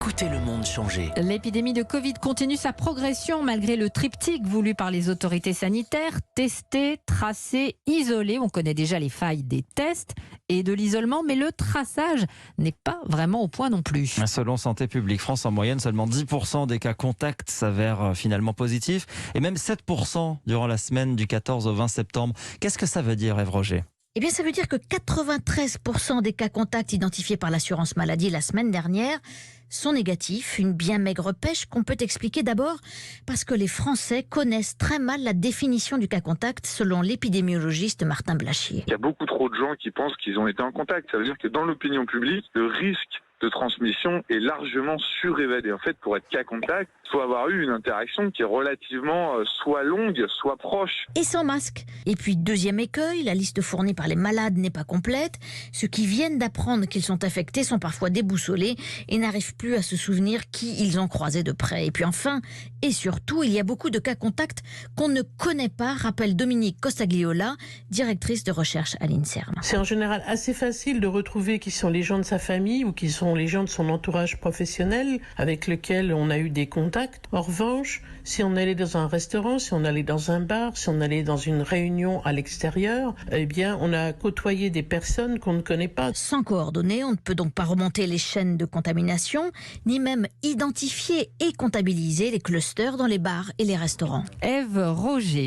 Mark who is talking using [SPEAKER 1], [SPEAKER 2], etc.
[SPEAKER 1] Écoutez le monde changer.
[SPEAKER 2] L'épidémie de Covid continue sa progression malgré le triptyque voulu par les autorités sanitaires. Tester, tracer, isoler. On connaît déjà les failles des tests et de l'isolement, mais le traçage n'est pas vraiment au point non plus.
[SPEAKER 3] Selon Santé publique France, en moyenne, seulement 10% des cas contacts s'avèrent finalement positifs et même 7% durant la semaine du 14 au 20 septembre. Qu'est-ce que ça veut dire, Ève Roger ?
[SPEAKER 4] Eh bien, ça veut dire que 93% des cas contacts identifiés par l'assurance maladie la semaine dernière sont négatifs. Une bien maigre pêche qu'on peut expliquer d'abord parce que les Français connaissent très mal la définition du cas contact selon l'épidémiologiste Martin Blachier.
[SPEAKER 5] Il y a beaucoup trop de gens qui pensent qu'ils ont été en contact. Ça veut dire que dans l'opinion publique, le risque de transmission est largement surévalué. En fait, pour être cas contact, il faut avoir eu une interaction qui est relativement soit longue, soit proche.
[SPEAKER 4] Et sans masque. Et puis, deuxième écueil, la liste fournie par les malades n'est pas complète. Ceux qui viennent d'apprendre qu'ils sont affectés sont parfois déboussolés et n'arrivent plus à se souvenir qui ils ont croisé de près. Et puis enfin, et surtout, il y a beaucoup de cas contacts qu'on ne connaît pas, rappelle Dominique Costagliola, directrice de recherche à l'INSERM.
[SPEAKER 6] C'est en général assez facile de retrouver qui sont les gens de sa famille ou qui sont les gens de son entourage professionnel avec lesquels on a eu des contacts. En revanche, si on allait dans un restaurant, si on allait dans un bar, si on allait dans une réunion à l'extérieur, eh bien, on a côtoyé des personnes qu'on ne connaît pas.
[SPEAKER 4] Sans coordonnées, on ne peut donc pas remonter les chaînes de contamination, ni même identifier et comptabiliser les clusters dans les bars et les restaurants.
[SPEAKER 2] Ève Roger.